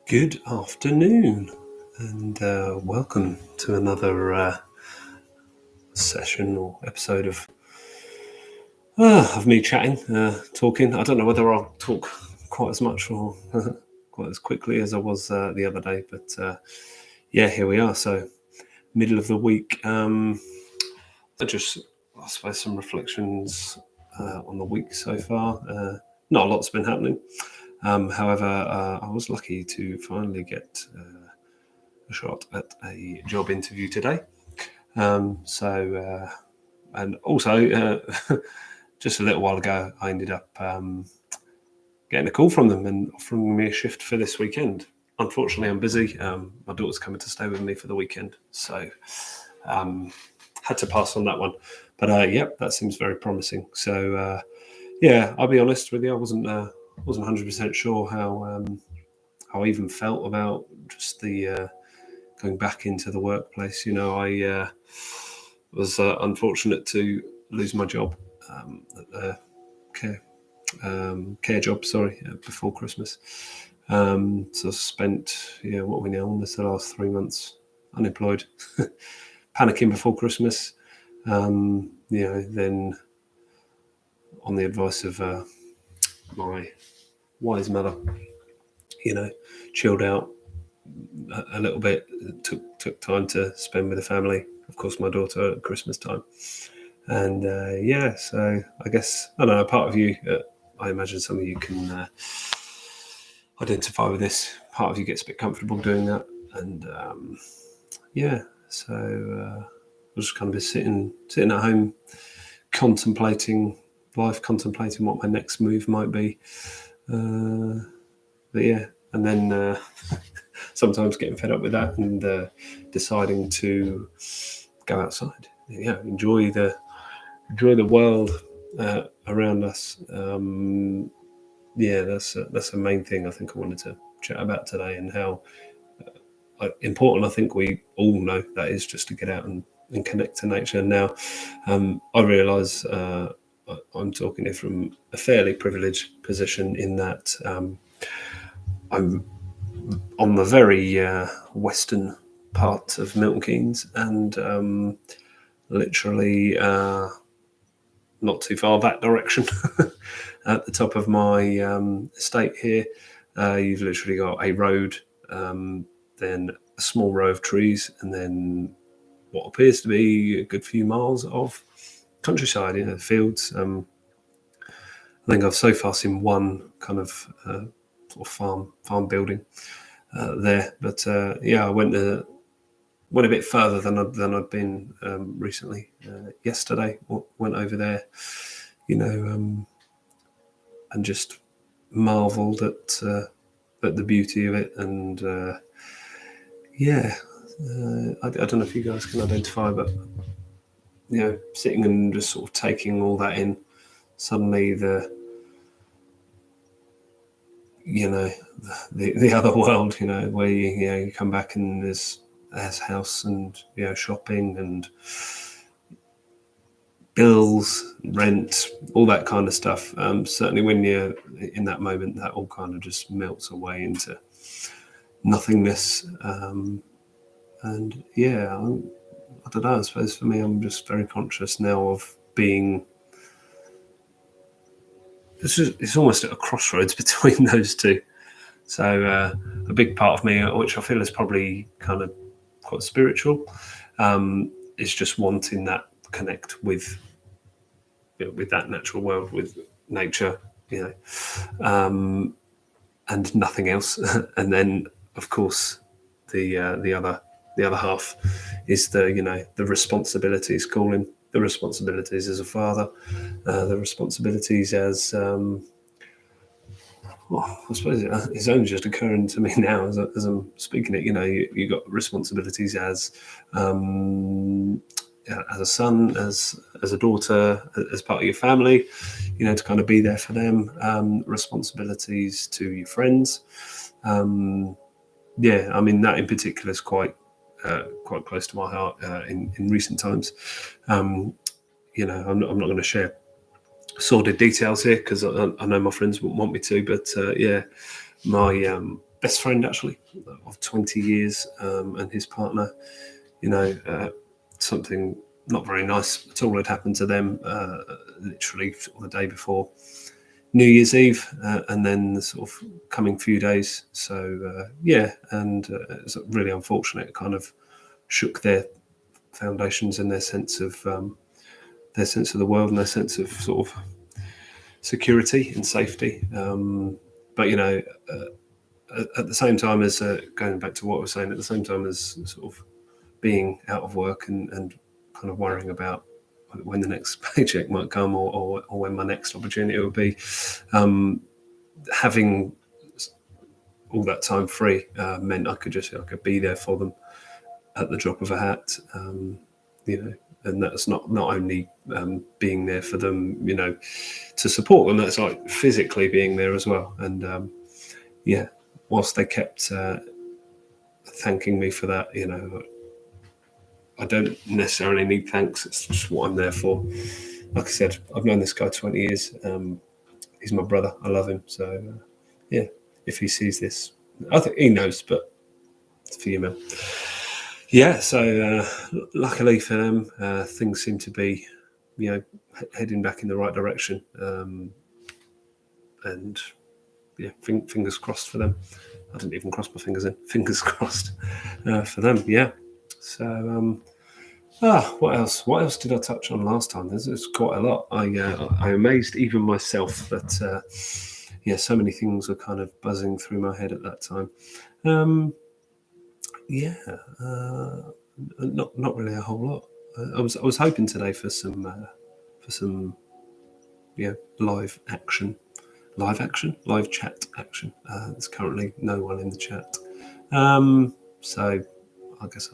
Good afternoon, and welcome to another session or episode of me chatting, talking. I don't know whether I'll talk quite as much or quite as quickly as I was the other day, but here we are. So, middle of the week. I suppose, some reflections on the week so far. Not a lot's been happening. However, I was lucky to finally get a shot at a job interview today. And also, just a little while ago, I ended up getting a call from them and offering me a shift for this weekend. Unfortunately, I'm busy. My daughter's coming to stay with me for the weekend, so had to pass on that one. But that seems very promising. So I'll be honest with you, I wasn't 100% sure how I even felt about just the going back into the workplace. I was unfortunate to lose my job at the care job, before Christmas. So I spent, what we know, almost the last 3 months unemployed, panicking before Christmas. Then on the advice of my wise mother, chilled out a little bit, took time to spend with the family, of course my daughter, at Christmas time. And so I guess, I don't know, part of you, I imagine some of you can identify with this. Part of you gets a bit comfortable doing that. And so I was kind of sitting at home, contemplating life, contemplating what my next move might be. And then sometimes getting fed up with that and deciding to go outside, enjoy the world around us. That's the main thing I think I wanted to chat about today, and how important I think we all know that is, just to get out and connect to nature. Now, I realise I'm talking here from a fairly privileged position in that I'm on the very western part of Milton Keynes, and literally not too far that direction at the top of my estate here, you've literally got a road, then a small row of trees, and then what appears to be a good few miles of countryside, fields. I think I've so far seen one kind of sort of farm building there, but I went a bit further than I'd been recently. Yesterday, went over there, and just marvelled at the beauty of it. And I don't know if you guys can identify, but sitting and just sort of taking all that in, suddenly the other world, where you come back and there's house and shopping and bills, rent, all that kind of stuff. Certainly when you're in that moment, that all kind of just melts away into nothingness. I don't know, I suppose for me, I'm just very conscious now of being, it's almost at a crossroads between those two. So a big part of me, which I feel is probably kind of quite spiritual, is just wanting that connect with that natural world, with nature, and nothing else. And then, of course, the other half is the responsibilities, calling, the responsibilities as a father, the responsibilities as I suppose it's only just occurring to me now as I'm speaking it. You got responsibilities as a son, as a daughter, as part of your family, to kind of be there for them. Responsibilities to your friends. That in particular is quite close to my heart in recent times. I'm not going to share sordid details here because I know my friends wouldn't want me to, but best friend actually of 20 years, and his partner. Something not very nice at all had happened to them, literally the day before New Year's Eve, and then the sort of coming few days. So and it's really unfortunate. It kind of shook their foundations and their sense of the world and their sense of sort of security and safety. But at the same time as going back to what I was saying, at the same time as sort of being out of work and kind of worrying about when the next paycheck might come or when my next opportunity will be, having all that time free meant I could be there for them at the drop of a hat, and that's not only being there for them, to support them, that's like physically being there as well. And whilst they kept thanking me for that, I don't necessarily need thanks. It's just what I'm there for. Like I said, I've known this guy 20 years. He's my brother. I love him. So, if he sees this, I think he knows, but it's for you, man. Yeah, so luckily for them, things seem to be, heading back in the right direction. And, fingers crossed for them. I didn't even cross my fingers in. Fingers crossed for them, yeah. So, what else? What else did I touch on last time? There's quite a lot. I amazed even myself that, so many things were kind of buzzing through my head at that time. Not really a whole lot. I was hoping today for some live chat action. There's currently no one in the chat, so I guess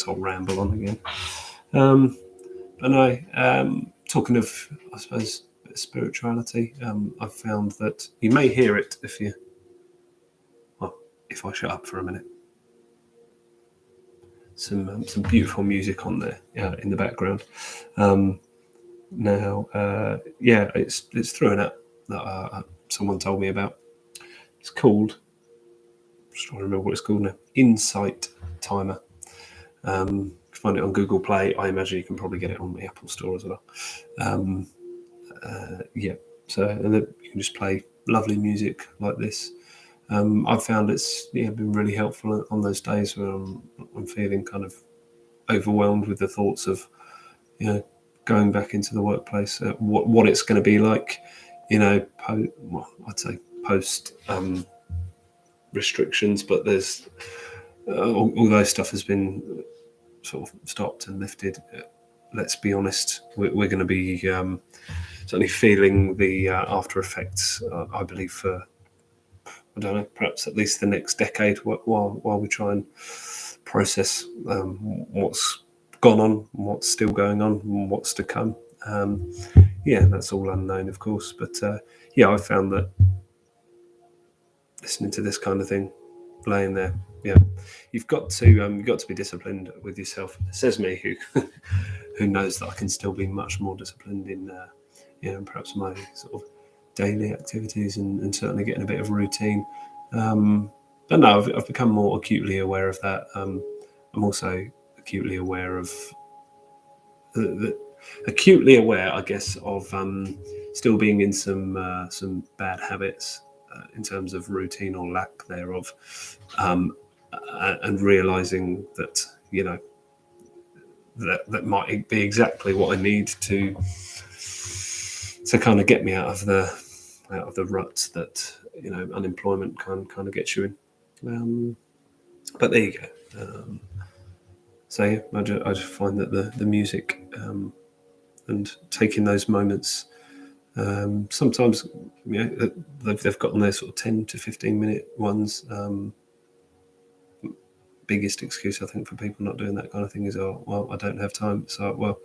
I'll ramble on again. But no, talking of, I suppose, spirituality, I've found that you may hear it if I shut up for a minute. Some beautiful music on there, in the background. It's through an app that someone told me about. It's called, I'm just trying to remember what it's called now, Insight Timer. You can find it on Google Play. I imagine you can probably get it on the Apple Store as well. So and then you can just play lovely music like this. I've found it's been really helpful on those days where I'm feeling kind of overwhelmed with the thoughts of going back into the workplace, what it's going to be like, I'd say post restrictions, but there's although stuff has been sort of stopped and lifted, let's be honest, we're going to be certainly feeling the after effects, I believe, for, I don't know, perhaps at least the next decade, while we try and process what's gone on, what's still going on, and what's to come. That's all unknown, of course, but I found that listening to this kind of thing, laying there, you've got to be disciplined with yourself. Says me, who knows that I can still be much more disciplined in perhaps my sort of daily activities and certainly getting a bit of routine. But no, I've become more acutely aware of that. I'm also acutely aware of I guess, of still being in some bad habits in terms of routine or lack thereof, and realizing that that might be exactly what I need to kind of get me out of the ruts that unemployment kind of gets you in. But there you go. I just find that the music and taking those moments, sometimes they've got their sort of 10 to 15 minute ones. Biggest excuse I think for people not doing that kind of thing is, I don't have time. So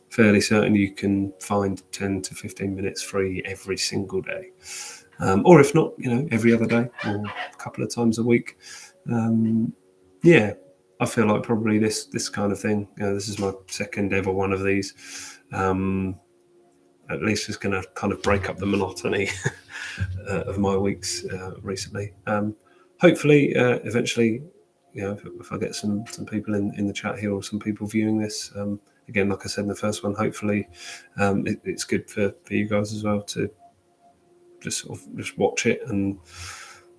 fairly certain you can find 10 to 15 minutes free every single day, or if not, every other day or a couple of times a week. I feel like probably this kind of thing, this is my second ever one of these, at least it's going to kind of break up the monotony of my weeks recently. Hopefully, eventually, if I get some people in the chat here or some people viewing this, again, like I said in the first one, hopefully it's good for you guys as well to just watch it and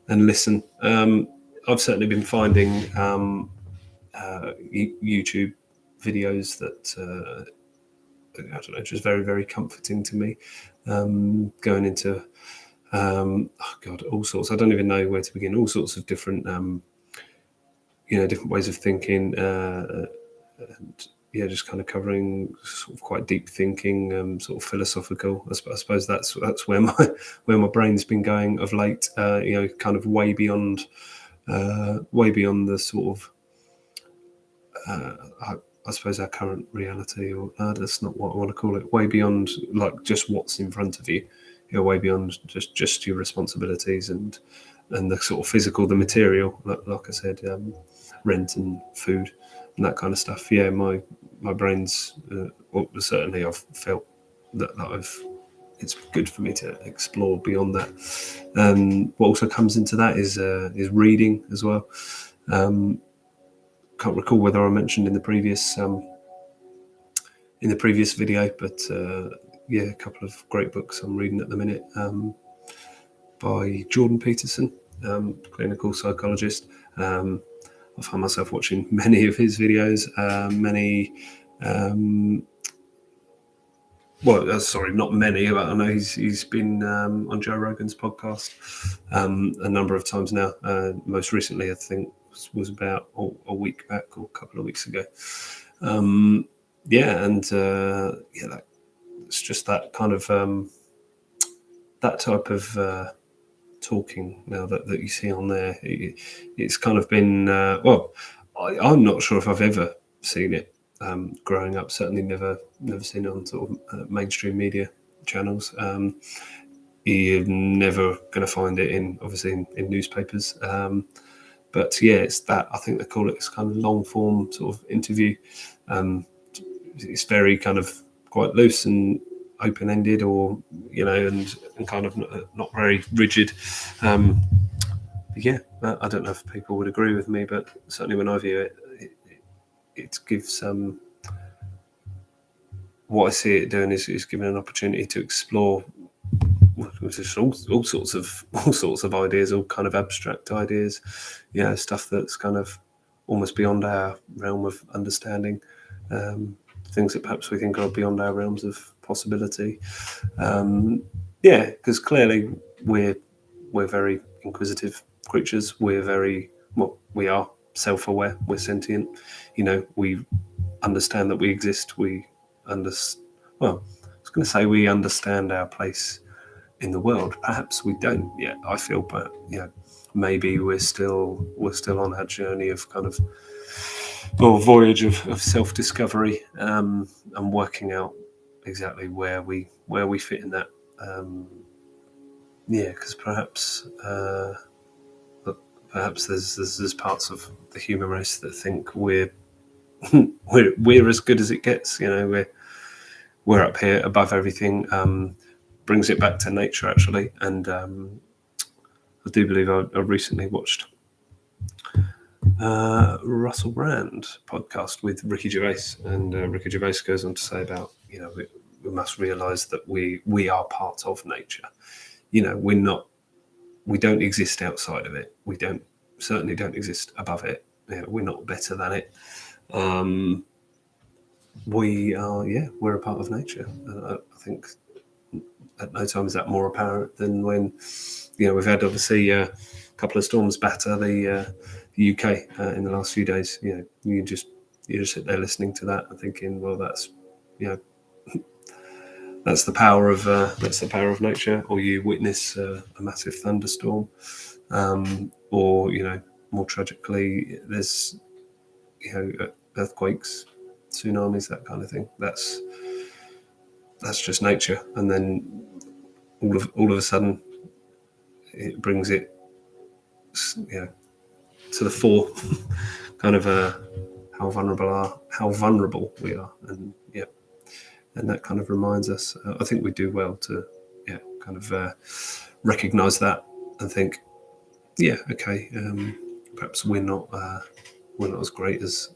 listen. I've certainly been finding YouTube videos that I don't know, just very, very comforting to me. Going into all sorts. I don't even know where to begin. All sorts of different different ways of thinking, and just kind of covering sort of quite deep thinking, sort of philosophical. I suppose that's where my brain's been going of late. Kind of way beyond the sort of I suppose our current reality, or that's not what I want to call it. Way beyond like just what's in front of you. Way beyond just your responsibilities and the sort of physical, the material, like I said, rent and food and that kind of stuff. Yeah, my brain's certainly I've felt that it's good for me to explore beyond that. What also comes into that is reading as well. Can't recall whether I mentioned in the previous video, but a couple of great books I'm reading at the minute by Jordan Peterson, clinical psychologist. I find myself watching many of his videos, not many, but I know he's been on Joe Rogan's podcast a number of times now. Most recently, I think, was about a week back or a couple of weeks ago. It's just that kind of that type of talking now that you see on there. It's kind of been I'm not sure if I've ever seen it growing up. Certainly never seen it on sort of mainstream media channels. You're never going to find it in newspapers. But yeah, it's that, I think they call it, it's kind of long form sort of interview. It's very kind of quite loose and open ended, or and kind of not very rigid. I don't know if people would agree with me, but certainly when I view it gives what I see it doing is giving an opportunity to explore all sorts of ideas, all kind of abstract ideas, stuff that's kind of almost beyond our realm of understanding, things that perhaps we think are beyond our realms of possibility. Because clearly we're very inquisitive creatures. We are self-aware. We're sentient. We understand that we exist. I was going to say we understand our place in the world. Perhaps we don't yet, I feel, but maybe we're still on that journey of kind of voyage of self-discovery, and working out exactly where we fit in that. Because perhaps there's parts of the human race that think we're as good as it gets. We're up here above everything. Brings it back to nature, actually. And I do believe I recently watched Russell Brand podcast with Ricky Gervais, and Ricky Gervais goes on to say about we must realise that we are part of nature. We don't exist outside of it. We certainly don't exist above it. We're not better than it. We're a part of nature. I think at no time is that more apparent than when we've had obviously a couple of storms batter the UK in the last few days. You just sit there listening to that and thinking, well, that's that's the power of nature. Or you witness a massive thunderstorm, or more tragically, there's earthquakes, tsunamis, that kind of thing. That's just nature. And then all of a sudden it brings it to the fore, kind of how vulnerable we are. And that kind of reminds us, I think we do well to kind of recognise that and think, yeah, okay, perhaps we're not as great as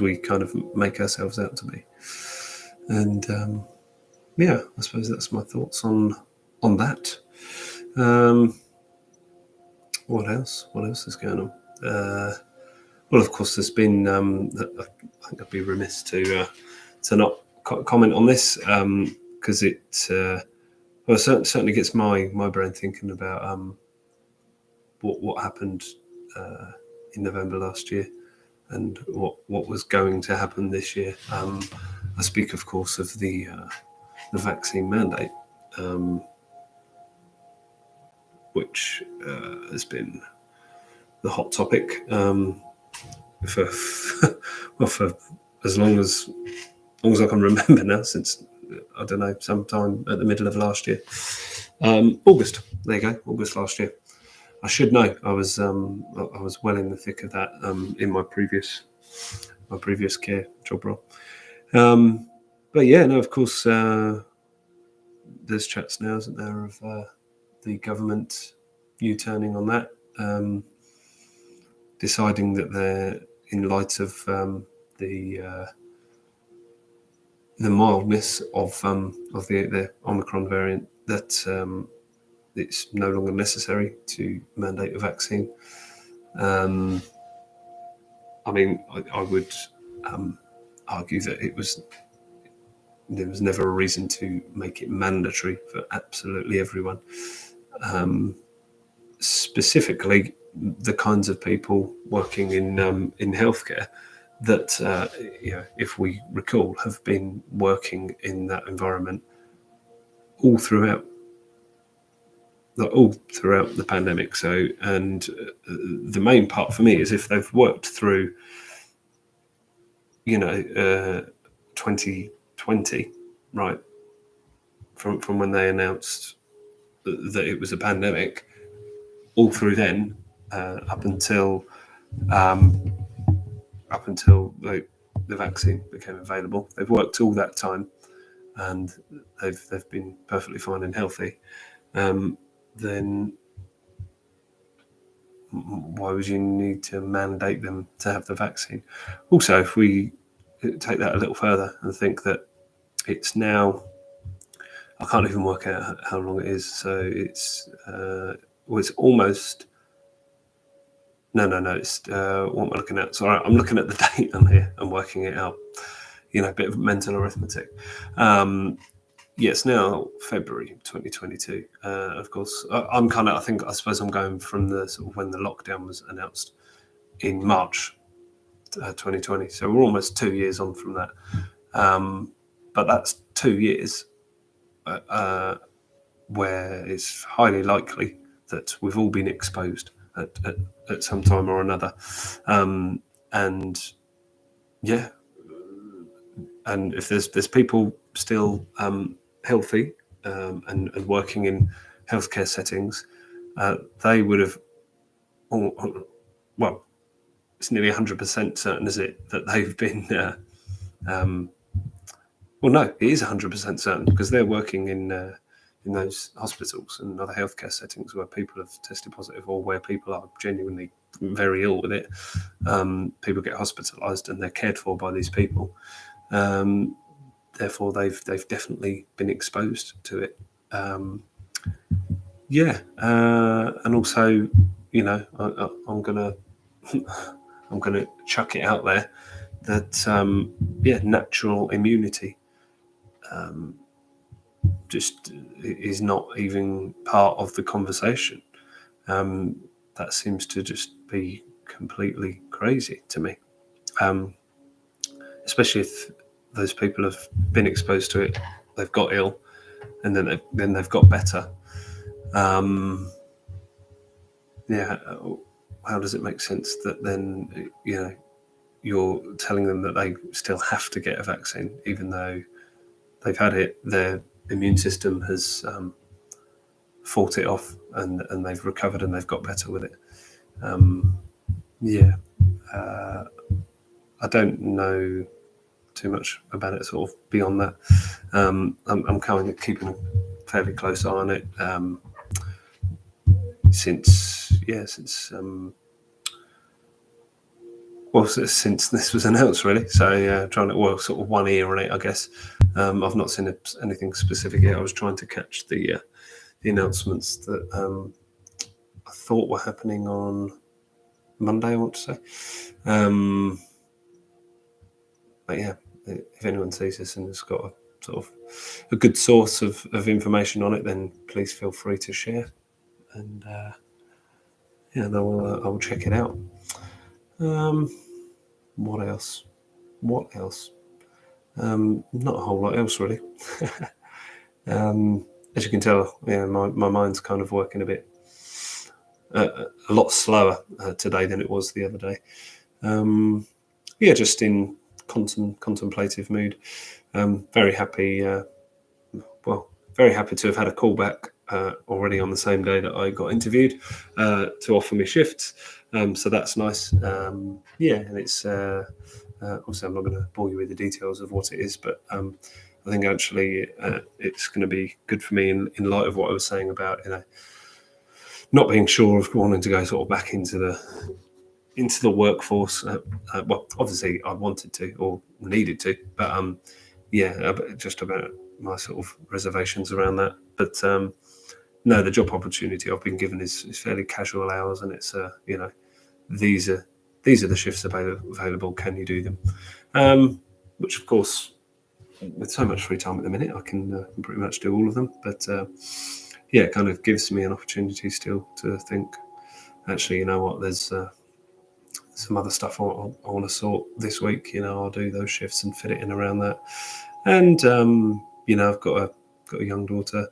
we kind of make ourselves out to be. And yeah, I suppose that's my thoughts on that. What else? What else is going on? Well, of course, there's been. I think I'd be remiss to not comment on this because it certainly gets my brain thinking about what happened in November last year and what was going to happen this year. I speak, of course, of the vaccine mandate, which has been the hot topic for for as long as I can remember now, since I don't know, sometime at the middle of last year, August. There you go, August last year. I should know. I was well in the thick of that in my previous care job role. But yeah, no, of course, there's chats now, isn't there, of the government U-turning on that, deciding that they're, in light of the mildness of the Omicron variant, that it's no longer necessary to mandate a vaccine. I mean, I would argue that there was never a reason to make it mandatory for absolutely everyone. Specifically, the kinds of people working in healthcare that, if we recall, have been working in that environment all throughout the pandemic. So, and the main part for me is if they've worked through, 2020, right, from when they announced that it was a pandemic, all through then, up until the vaccine became available. They've worked all that time, and they've been perfectly fine and healthy. Then why would you need to mandate them to have the vaccine? Also, if we take that a little further and think that it's now, I can't even work out how long it is. So it's it's almost. No. It's what am I looking at? Sorry, I'm looking at the date on here and working it out. A bit of mental arithmetic. Yes, now February 2022. Of course, I suppose I'm going from the sort of when the lockdown was announced in March 2020. So we're almost 2 years on from that. But that's 2 years where it's highly likely that we've all been exposed at some time or another. And yeah, and if there's people still healthy and working in healthcare settings, they would have, well, it's nearly 100% certain, is it, that they've been, well, no, it is 100% certain, because they're working in those hospitals and other healthcare settings where people have tested positive, or where people are genuinely very ill with it. People get hospitalised and they're cared for by these people. Therefore, they've definitely been exposed to it. And also, I'm gonna chuck it out there that natural immunity just is not even part of the conversation. That seems to just be completely crazy to me, especially if those people have been exposed to it, they've got ill, and then they've got better. How does it make sense that then you're telling them that they still have to get a vaccine, even though they've had it, their immune system has fought it off, and they've recovered and they've got better with it? I don't know too much about it sort of beyond that. I'm kind of keeping a fairly close eye on it since this was announced, really. So trying to sort of one ear on it, I guess. I've not seen anything specific yet. I was trying to catch the announcements that I thought were happening on Monday, I want to say. But yeah, if anyone sees this and has got a sort of a good source of information on it, then please feel free to share. And I will check it out. What else? Not a whole lot else, really. As you can tell, my mind's kind of working a lot slower today than it was the other day. Just in contemplative mood. Very happy. Very happy to have had a call back already on the same day that I got interviewed to offer me shifts. So that's nice. And it's obviously I'm not going to bore you with the details of what it is, but I think actually it's going to be good for me in light of what I was saying about not being sure of wanting to go sort of back into the workforce. Well, obviously I wanted to or needed to, but just about my sort of reservations around that. But no, the job opportunity I've been given is fairly casual hours, and it's these are the shifts available. Can you do them? Which of course, with so much free time at the minute, I can pretty much do all of them. But it kind of gives me an opportunity still to think, actually, you know what, there's some other stuff I want to sort this week. I'll do those shifts and fit it in around that. And I've got a young daughter.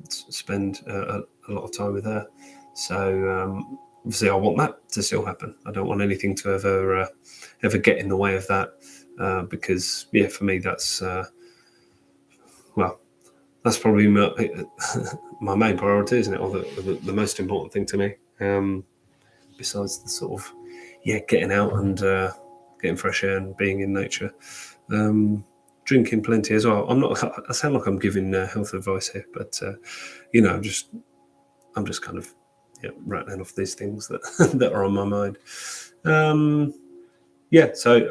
Spend a lot of time with her. So obviously, I want that to still happen. I don't want anything to ever get in the way of that, because for me that's that's probably my main priority, isn't it? Or the most important thing to me. Besides the sort of getting out and getting fresh air and being in nature. Drinking plenty as well. I sound like I'm giving health advice here, but I'm just kind of rattling off these things that that are on my mind. So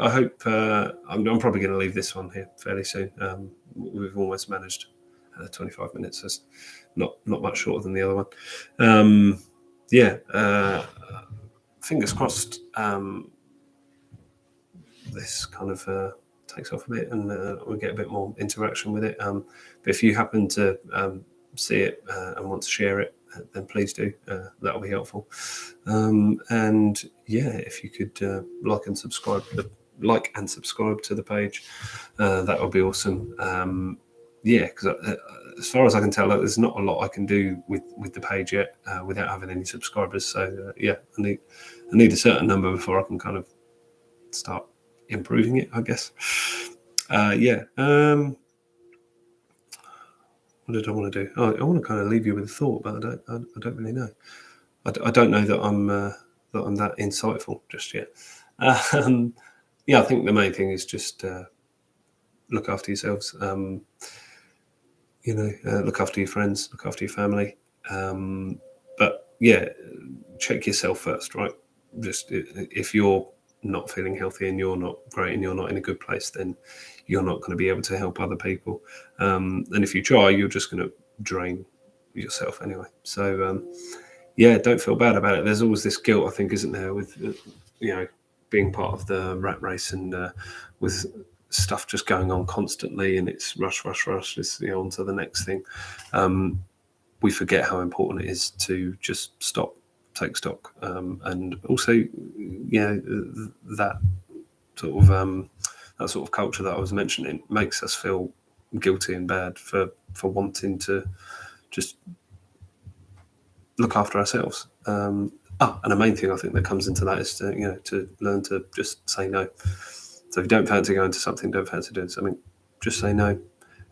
I hope I'm probably going to leave this one here fairly soon. We've almost managed 25 minutes. That's not much shorter than the other one. Fingers crossed. This kind of takes off a bit and we get a bit more interaction with it. But if you happen to see it and want to share it, then please do. That'll be helpful. If you could like and subscribe to the page, that would be awesome. Because as far as I can tell, there's not a lot I can do with the page yet without having any subscribers. So I need a certain number before I can kind of start improving it, I guess. What did I want to do? I want to kind of leave you with a thought, but I don't really know. I don't know that I'm that insightful just yet. I think the main thing is just look after yourselves. Look after your friends, look after your family. Check yourself first, right? Just if you're not feeling healthy and you're not great and you're not in a good place, then you're not going to be able to help other people. And if you try, you're just going to drain yourself anyway. So, don't feel bad about it. There's always this guilt, I think, isn't there, with, being part of the rat race and with stuff just going on constantly and it's rush, just on to the next thing. We forget how important it is to just stop, take stock, and also that sort of culture that I was mentioning makes us feel guilty and bad for wanting to just look after ourselves. And the main thing I think that comes into that is to learn to just say no. So if you don't fancy going to something, don't fancy doing something, just say no.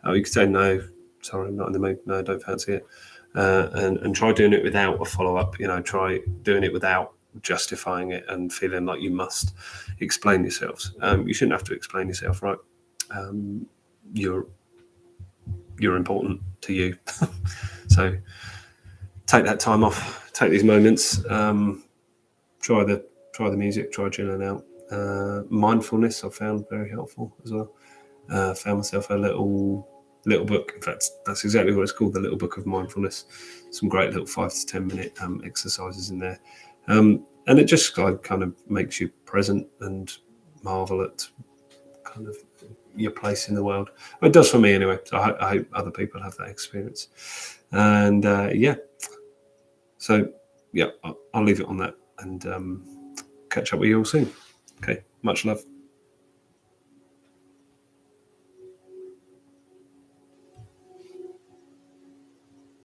You could say no, sorry, I'm not in the mood, no, don't fancy it. And try doing it without a follow-up. Try doing it without justifying it and feeling like you must explain yourselves. You shouldn't have to explain yourself, right? You're you're important to you. So take that time off, take these moments, try the music, try chilling out. Mindfulness I found very helpful as well. Found myself a little book. In fact, that's exactly what it's called, the Little Book of Mindfulness. Some great little 5 to 10 minute exercises in there, and it just kind of makes you present and marvel at kind of your place in the world. Well, it does for me anyway. So I hope other people have that experience. And so yeah, I'll leave it on that, and catch up with you all soon. Okay, much love.